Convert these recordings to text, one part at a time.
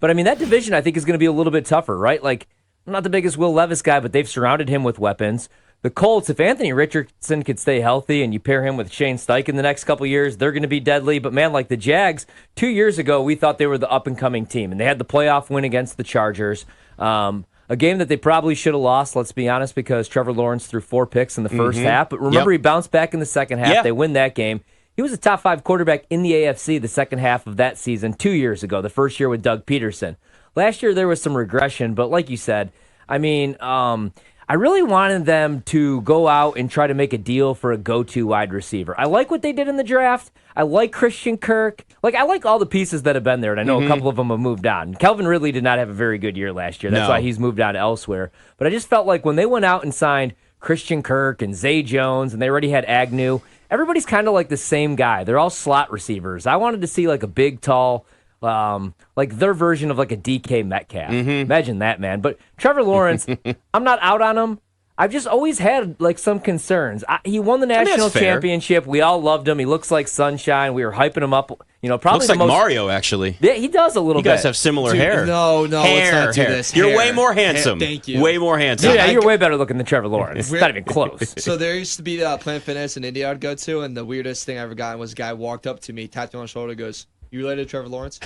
But, I mean, that division I think is going to be a little bit tougher, right? Like, I'm not the biggest Will Levis guy, but they've surrounded him with weapons. The Colts, if Anthony Richardson could stay healthy and you pair him with Shane Steichen the next couple years, they're going to be deadly. But, man, like the Jags, 2 years ago, we thought they were the up-and-coming team, and they had the playoff win against the Chargers. A game that they probably should have lost, let's be honest, because Trevor Lawrence threw 4 picks in the first half. But remember, he bounced back in the second half. They win that game. He was a top 5 quarterback in the AFC the second half of that season 2 years ago, the first year with Doug Peterson. Last year, there was some regression, but like you said, I mean, I really wanted them to go out and try to make a deal for a go-to wide receiver. I like what they did in the draft. I like Christian Kirk. Like, I like all the pieces that have been there, and I know a couple of them have moved on. Calvin Ridley did not have a very good year last year. That's why he's moved on elsewhere. But I just felt like when they went out and signed Christian Kirk and Zay Jones, and they already had Agnew, everybody's kind of like the same guy. They're all slot receivers. I wanted to see like a big, tall, like their version of like a DK Metcalf. Imagine that, man. But Trevor Lawrence, I'm not out on him. I've just always had like some concerns. He won the national championship. We all loved him. He looks like sunshine. We were hyping him up. You know, probably looks like Mario, actually. Yeah, he does a little bit. You guys have similar hair. No, let's not do this. You're way more handsome. Thank you. Way more handsome. Yeah, you're way better looking than Trevor Lawrence. It's not even close. So there used to be Planet Fitness in India I'd go to, and the weirdest thing I ever got was a guy walked up to me, tapped me on the shoulder, goes, "You related to Trevor Lawrence?"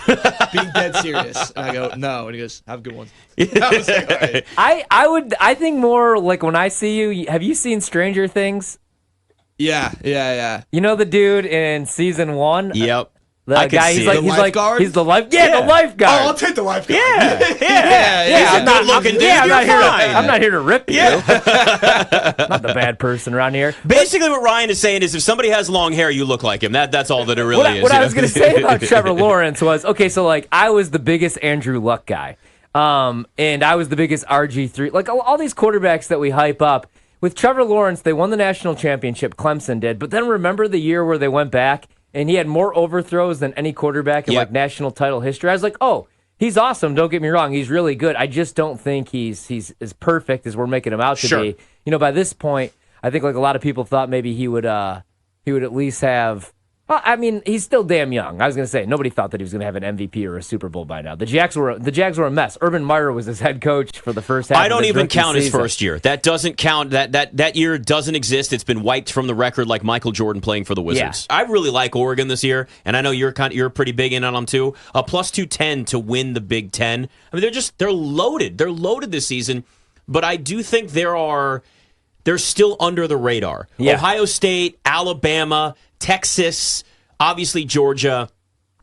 Being dead serious. And I go, "No." And he goes, "Have a good one." I was like, all right. I think more like when I see you, have you seen Stranger Things? Yeah. You know the dude in season 1? Yep. The I guy, can he's see like, it. he's lifeguard? the lifeguard. The lifeguard. Oh, I'll take the lifeguard. Yeah. I'm not good-looking dude. I'm not You're here. fine. I'm not here to rip you. Not the bad person around here. Basically, what Ryan is saying is if somebody has long hair, you look like him. That's all that it really is. What I was going to say about Trevor Lawrence was, okay, so like I was the biggest Andrew Luck guy. And I was the biggest RG3. Like all these quarterbacks that we hype up. With Trevor Lawrence, they won the national championship. Clemson did. But then remember the year where they went back and he had more overthrows than any quarterback in like national title history. I was like, oh, he's awesome. Don't get me wrong. He's really good. I just don't think he's as perfect as we're making him out to be. You know, by this point, I think like a lot of people thought maybe he would at least have. Well, I mean, he's still damn young. I was going to say, nobody thought that he was going to have an MVP or a Super Bowl by now. The Jags were a mess. Urban Meyer was his head coach for the first half. I don't even count season. his first year. That doesn't count. That year doesn't exist. It's been wiped from the record like Michael Jordan playing for the Wizards. I really like Oregon this year, and I know you're pretty big in on them too. A plus 210 to win the Big Ten. I mean, they're loaded. They're loaded this season, but I do think they're still under the radar. Yeah. Ohio State, Alabama, Texas. Obviously, Georgia,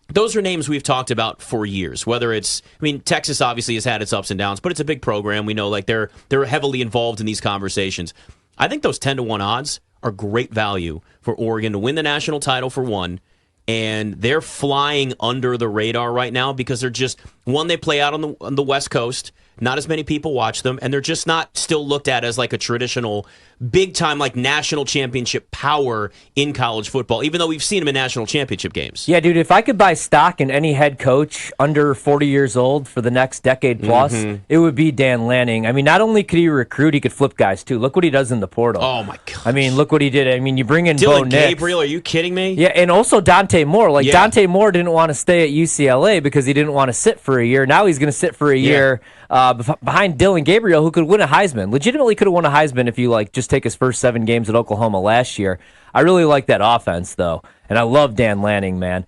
those are names we've talked about for years. Whether it's, I mean, Texas obviously has had its ups and downs, but it's a big program. We know like they're heavily involved in these conversations. I think those 10-1 odds are great value for Oregon to win the national title for one, and they're flying under the radar right now because they're just, one, they play out on the West Coast. Not as many people watch them, and they're just not still looked at as like a traditional big-time like national championship power in college football, even though we've seen them in national championship games. Yeah, dude, if I could buy stock in any head coach under 40 years old for the next decade plus, it would be Dan Lanning. I mean, not only could he recruit, he could flip guys, too. Look what he does in the portal. Oh, my God. I mean, look what he did. I mean, you bring in Bo Nix. Gabriel, are you kidding me? Yeah, and also Dante Moore. Like, Dante Moore didn't want to stay at UCLA because he didn't want to sit for a year. Now he's going to sit for a year behind Dylan Gabriel, who could win a Heisman. Legitimately could have won a Heisman if you like just take his first 7 games at Oklahoma last year. I really like that offense, though, and I love Dan Lanning, man.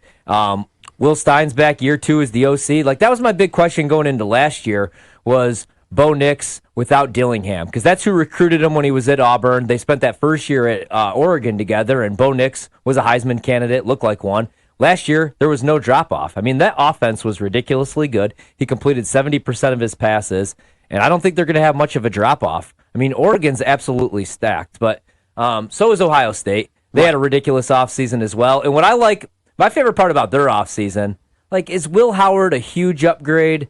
Will Stein's back year 2 as the OC. Like, that was my big question going into last year was Bo Nix without Dillingham, because that's who recruited him when he was at Auburn. They spent that first year at Oregon together, and Bo Nix was a Heisman candidate, looked like one. Last year, there was no drop-off. I mean, that offense was ridiculously good. He completed 70% of his passes, and I don't think they're going to have much of a drop-off. I mean, Oregon's absolutely stacked, but so is Ohio State. They had a ridiculous offseason as well. And what I like, my favorite part about their offseason, like, is Will Howard a huge upgrade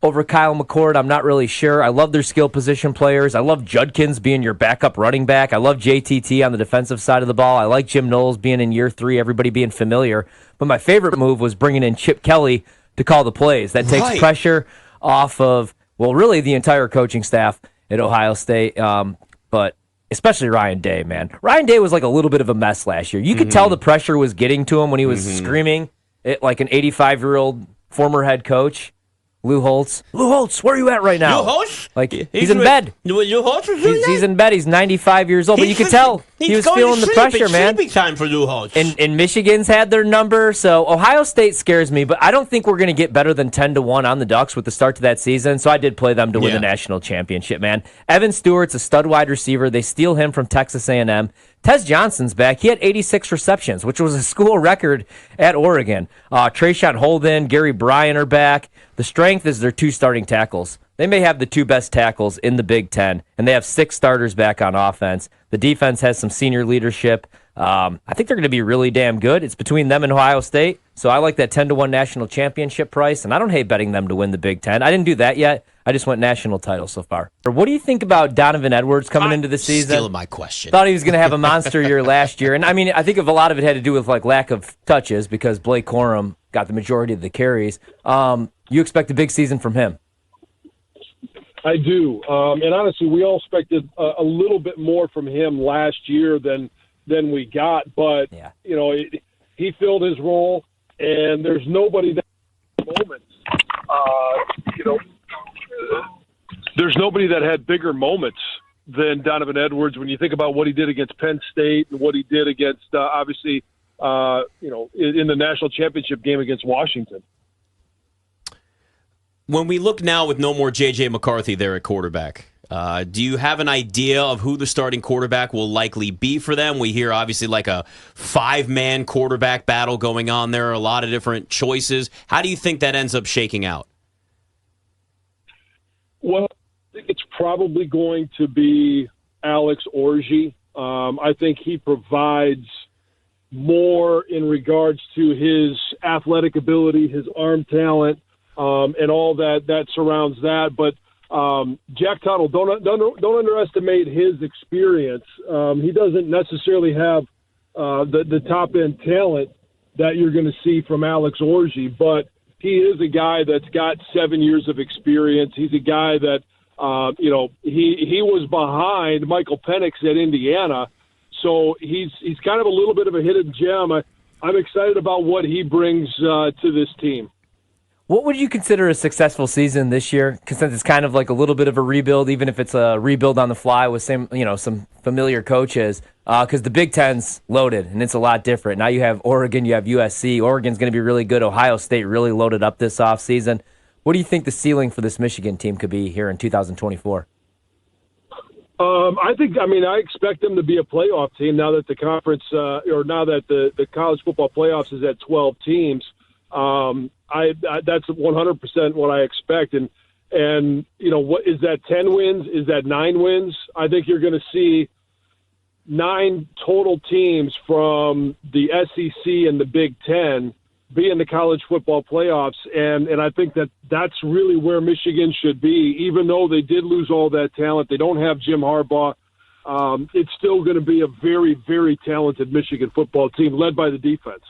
over Kyle McCord? I'm not really sure. I love their skill position players. I love Judkins being your backup running back. I love JTT on the defensive side of the ball. I like Jim Knowles being in year 3, everybody being familiar. But my favorite move was bringing in Chip Kelly to call the plays. That takes pressure off of, well, really the entire coaching staff at Ohio State, but especially Ryan Day, man. Ryan Day was like a little bit of a mess last year. You could tell the pressure was getting to him when he was screaming at like an 85-year-old former head coach. Lou Holtz. Lou Holtz, where are you at right now? Lou Holtz? Like, he's in bed. Lou Holtz is doing He's in bed. He's 95 years old, but you could tell he was feeling the pressure, man. It's sleeping time for Lou Holtz. And Michigan's had their number, so Ohio State scares me, but I don't think we're going to get better than 10-1 on the Ducks with the start to that season, so I did play them to win the national championship, man. Evan Stewart's a stud wide receiver. They steal him from Texas A&M. Tez Johnson's back. He had 86 receptions, which was a school record at Oregon. Trayshawn Holden, Gary Bryan are back. The strength is their 2 starting tackles. They may have the 2 best tackles in the Big Ten, and they have 6 starters back on offense. The defense has some senior leadership. I think they're going to be really damn good. It's between them and Ohio State, so I like that 10-1 national championship price, and I don't hate betting them to win the Big Ten. I didn't do that yet. I just went national title so far. What do you think about Donovan Edwards coming into the season? Stealing my question. Thought he was going to have a monster year last year, and I mean, I think a lot of it had to do with like lack of touches because Blake Corum got the majority of the carries. You expect a big season from him? I do, and honestly, we all expected a little bit more from him last year than we got. But you know, he filled his role, and there's nobody that moments. You know, there's nobody that had bigger moments than Donovan Edwards when you think about what he did against Penn State and what he did against obviously, you know, in the national championship game against Washington. When we look now with no more J.J. McCarthy there at quarterback, do you have an idea of who the starting quarterback will likely be for them? We hear obviously like a 5-man quarterback battle going on there, a lot of different choices. How do you think that ends up shaking out? Well, I think it's probably going to be Alex Orji. I think he provides more in regards to his athletic ability, his arm talent, and all that surrounds that. But Jack Tuttle, don't underestimate his experience. He doesn't necessarily have the top end talent that you're going to see from Alex Orji, but he is a guy that's got 7 years of experience. He's a guy that you know, he was behind Michael Penix at Indiana, so he's kind of a little bit of a hidden gem. I'm excited about what he brings to this team. What would you consider a successful season this year? Because since it's kind of like a little bit of a rebuild, even if it's a rebuild on the fly with some familiar coaches, because the Big Ten's loaded and it's a lot different. Now you have Oregon, you have USC. Oregon's going to be really good. Ohio State really loaded up this offseason. What do you think the ceiling for this Michigan team could be here in 2024? I expect them to be a playoff team now that the conference, or now that the college football playoffs is at 12 teams. That's 100% what I expect. And you know, what is that? 10 wins? Is that 9 wins? I think you're going to see 9 total teams from the SEC and the Big Ten be in the college football playoffs. And I think that's really where Michigan should be. Even though they did lose all that talent, they don't have Jim Harbaugh. It's still going to be a very, very talented Michigan football team led by the defense.